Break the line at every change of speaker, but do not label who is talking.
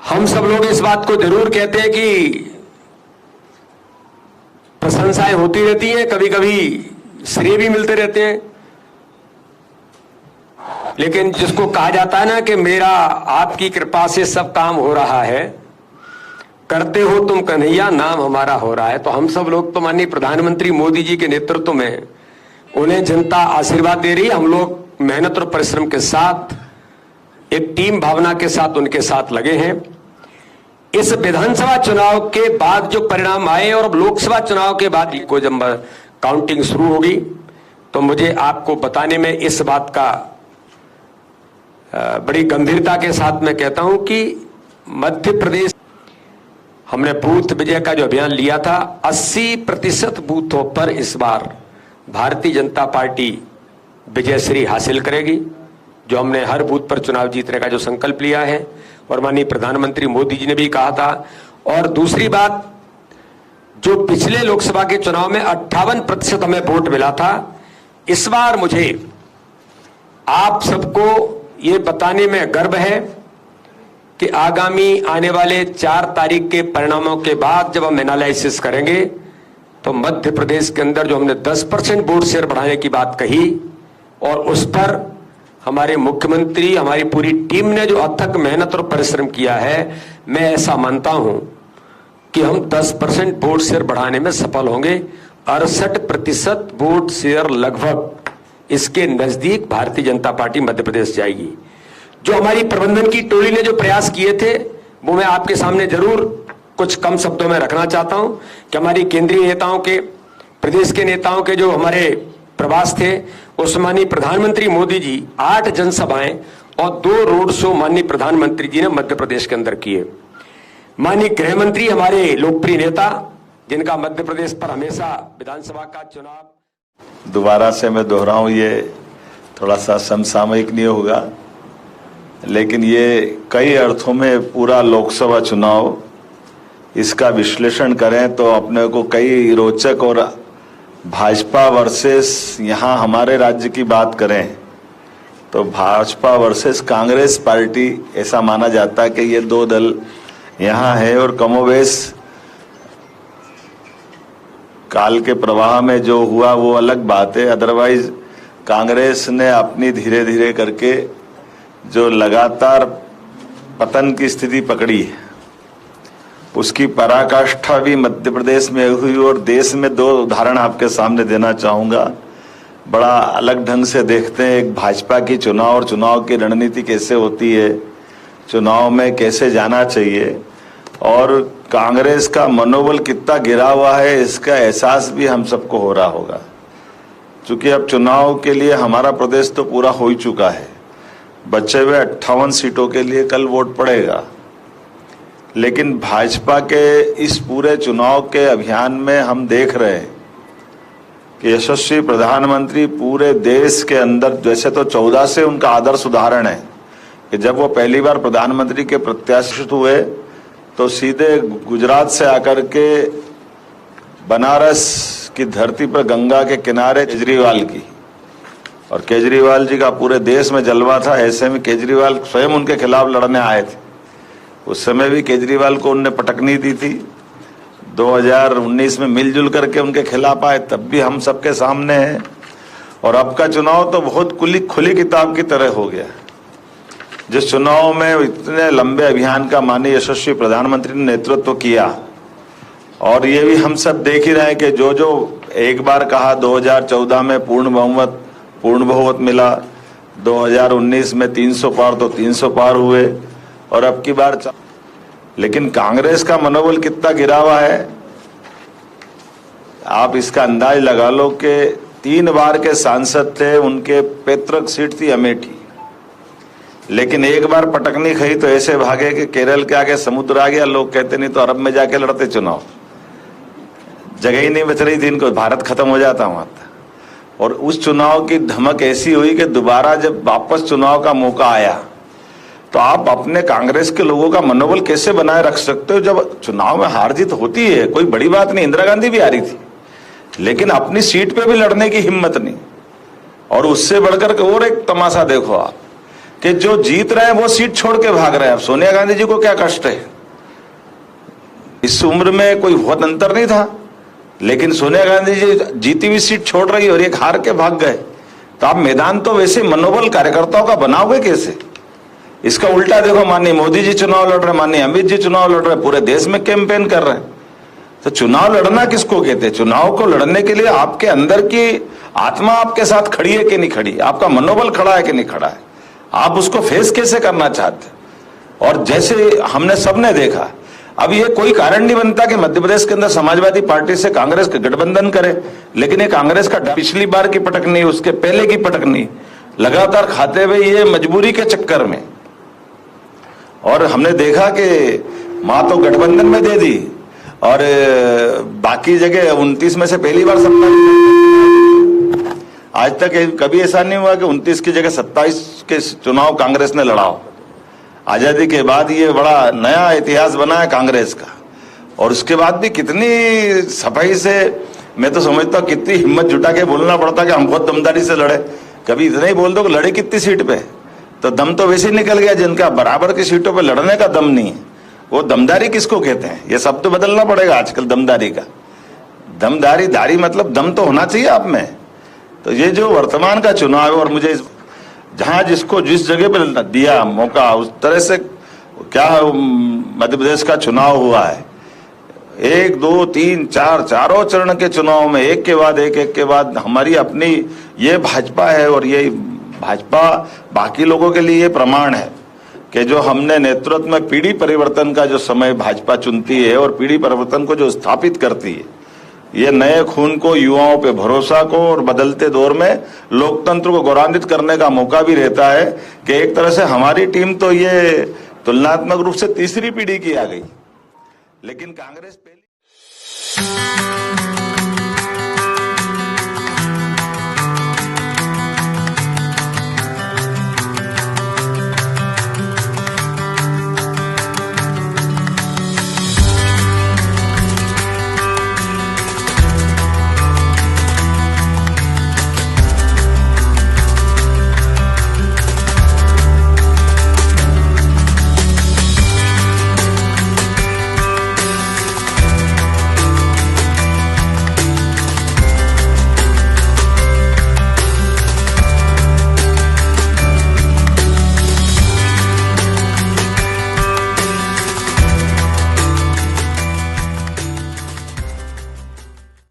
हम सब लोग इस बात को जरूर कहते हैं कि प्रशंसाएं होती रहती हैं, कभी कभी श्रेय भी मिलते रहते हैं, लेकिन जिसको कहा जाता है ना कि मेरा आपकी कृपा से सब काम हो रहा है, करते हो तुम कन्हैया नाम हमारा हो रहा है। तो हम सब लोग तो माननीय प्रधानमंत्री मोदी जी के नेतृत्व में उन्हें जनता आशीर्वाद दे रही है। हम लोग मेहनत और परिश्रम के साथ एक टीम भावना के साथ उनके साथ लगे हैं। इस विधानसभा चुनाव के बाद जो परिणाम आए और अब लोकसभा चुनाव के बाद को जब काउंटिंग शुरू होगी तो मुझे आपको बताने में इस बात का बड़ी गंभीरता के साथ मैं कहता हूं कि मध्य प्रदेश हमने बूथ विजय का जो अभियान लिया था, 80% बूथों पर इस बार भारतीय जनता पार्टी विजयश्री हासिल करेगी, जो हमने हर बूथ पर चुनाव जीतने का जो संकल्प लिया है और माननीय प्रधानमंत्री मोदी जी ने भी कहा था। और दूसरी बात, जो पिछले लोकसभा के चुनाव में 58% हमें वोट मिला था, इस बार मुझे आप सबको ये बताने में गर्व है कि आगामी आने वाले 4 तारीख के परिणामों के बाद जब हम एनालिसिस करेंगे तो मध्य प्रदेश के अंदर जो हमने 10% वोट शेयर बढ़ाने की बात कही और उस पर हमारे मुख्यमंत्री, हमारी पूरी टीम ने जो अथक मेहनत और परिश्रम किया है, मैं ऐसा मानता हूं कि हम 10% वोट शेयर बढ़ाने में सफल होंगे। 68% वोट शेयर लगभग इसके नजदीक भारतीय जनता पार्टी मध्य प्रदेश जाएगी। जो हमारी प्रबंधन की टोली ने जो प्रयास किए थे वो मैं आपके सामने जरूर कुछ कम शब्दों में रखना चाहता हूं कि हमारी केंद्रीय नेताओं के, प्रदेश के नेताओं के जो हमारे प्रवास थे, उस माननीय प्रधानमंत्री मोदी जी 8 जनसभाएं और 2 रोड शो माननीय प्रधानमंत्री जी ने मध्य प्रदेश के अंदर किए। माननीय गृह मंत्री, हमारे लोकप्रिय नेता, जिनका मध्य प्रदेश पर हमेशा विधानसभा का चुनाव,
दोबारा से मैं दोहराऊं, ये थोड़ा सा समसामयिक नहीं होगा, लेकिन ये कई अर्थों में पूरा लोकसभा चुनाव, इसका विश्लेषण करें तो अपने को कई रोचक, और भाजपा वर्सेस यहाँ हमारे राज्य की बात करें तो भाजपा वर्सेस कांग्रेस पार्टी, ऐसा माना जाता है कि ये 2 दल यहाँ है। और कमोवेश काल के प्रवाह में जो हुआ वो अलग बात है, अदरवाइज कांग्रेस ने अपनी धीरे धीरे करके जो लगातार पतन की स्थिति पकड़ी है, उसकी पराकाष्ठा भी मध्य प्रदेश में हुई। और देश में 2 उदाहरण आपके सामने देना चाहूंगा, बड़ा अलग ढंग से देखते हैं एक भाजपा की चुनाव और चुनाव की रणनीति कैसे होती है, चुनाव में कैसे जाना चाहिए, और कांग्रेस का मनोबल कितना गिरा हुआ है इसका एहसास भी हम सबको हो रहा होगा। क्योंकि अब चुनाव के लिए हमारा प्रदेश तो पूरा हो ही चुका है, बचे हुए 58 सीटों के लिए कल वोट पड़ेगा, लेकिन भाजपा के इस पूरे चुनाव के अभियान में हम देख रहे हैं कि यशस्वी प्रधानमंत्री पूरे देश के अंदर, जैसे तो 14 से उनका आदर्श उदाहरण है कि जब वो पहली बार प्रधानमंत्री के प्रत्याशित हुए तो सीधे गुजरात से आकर के बनारस की धरती पर गंगा के किनारे केजरीवाल की, और केजरीवाल जी का पूरे देश में जलवा था। ऐसे में केजरीवाल स्वयं उनके खिलाफ लड़ने आए थे, उस समय भी केजरीवाल को उनने पटकनी दी थी। 2019 में मिलजुल करके उनके खिलाफ आए, तब भी हम सबके सामने है। और अब का चुनाव तो बहुत खुली किताब की तरह हो गया। जिस चुनाव में इतने लंबे अभियान का माननीय यशस्वी प्रधानमंत्री ने नेतृत्व किया, और ये भी हम सब देख ही रहे हैं कि जो जो एक बार कहा 2014 में पूर्ण बहुमत मिला, 2019 में 300 पार तो 300 पार हुए, और अब की बार लेकिन कांग्रेस का मनोबल कितना गिरा हुआ है आप इसका अंदाज लगा लो कि 3 बार के सांसद थे, उनके पैतृक सीट थी अमेठी, लेकिन एक बार पटकनी खई तो ऐसे भागे कि केरल के आगे समुद्र आ गया। लोग कहते नहीं तो अरब में जाके लड़ते चुनाव, जगह ही नहीं बच रही थी इनको, भारत खत्म हो जाता वहां। और उस चुनाव की धमक ऐसी हुई कि दोबारा जब वापस चुनाव का मौका आया तो आप अपने कांग्रेस के लोगों का मनोबल कैसे बनाए रख सकते हो जब चुनाव में हार जीत होती है? कोई बड़ी बात नहीं, इंदिरा गांधी भी हारी थी, लेकिन अपनी सीट पे भी लड़ने की हिम्मत नहीं। और उससे बढ़कर और एक तमाशा देखो आप कि जो जीत रहे हैं वो सीट छोड़ के भाग रहे हैं। अब सोनिया गांधी जी को क्या कष्ट है? इस उम्र में कोई बहुत अंतर नहीं था, लेकिन सोनिया गांधी जी जीती हुई सीट छोड़ रही और ये हार के भाग गए। तो आप मैदान तो वैसे मनोबल कार्यकर्ताओं का बनाओगे कैसे? इसका उल्टा देखो, माननीय मोदी जी चुनाव लड़ रहे हैं, माननीय अमित जी चुनाव लड़ रहे हैं, पूरे देश में कैंपेन कर रहे हैं। तो चुनाव लड़ना किसको कहते हैं? चुनाव को लड़ने के लिए आपके अंदर की आत्मा आपके साथ खड़ी है कि नहीं खड़ी, आपका मनोबल खड़ा है कि नहीं खड़ा है, आप उसको फेस कैसे करना चाहते? और जैसे हमने सबने देखा, अब ये कोई कारण नहीं बनता कि मध्य प्रदेश के अंदर समाजवादी पार्टी से कांग्रेस का गठबंधन करे, लेकिन ये कांग्रेस का पिछली बार की पटक नहीं, उसके पहले की पटक नहीं, लगातार खाते हुए ये मजबूरी के चक्कर में। और हमने देखा कि मां तो गठबंधन में दे दी और बाकी जगह 29 में से पहली बार 27, आज तक कभी ऐसा नहीं हुआ कि 29 की जगह 27 के चुनाव कांग्रेस ने लड़ा हो। आजादी के बाद ये बड़ा नया इतिहास बना है कांग्रेस का। और उसके बाद भी कितनी सफाई से, मैं तो समझता हूँ कितनी हिम्मत जुटा के बोलना पड़ता कि हम बहुत दमदारी से लड़े। कभी इतना ही बोल दो कि लड़े कितनी सीट पे, तो दम तो वैसे ही निकल गया। जिनका बराबर की सीटों पे लड़ने का दम नहीं है, वो दमदारी किसको कहते हैं? ये सब तो बदलना पड़ेगा आजकल दमदारी का। दारी मतलब दम तो होना चाहिए आप में। तो ये जो वर्तमान का चुनाव है, और मुझे जहां जिसको जिस जगह पर दिया मौका, उस तरह से क्या मध्य प्रदेश का चुनाव हुआ है, 1 2 3 4 चारों चरण के चुनाव में एक के बाद हमारी अपनी ये भाजपा है। और ये भाजपा बाकी लोगों के लिए ये प्रमाण है कि जो हमने नेतृत्व में पीढ़ी परिवर्तन का जो समय भाजपा चुनती है और पीढ़ी परिवर्तन को जो स्थापित करती है, ये नए खून को, युवाओं पे भरोसा को, और बदलते दौर में लोकतंत्र को गौरवान्वित करने का मौका भी रहता है कि एक तरह से हमारी टीम तो ये तुलनात्मक रूप से तीसरी पीढ़ी की आ गई, लेकिन कांग्रेस पहली।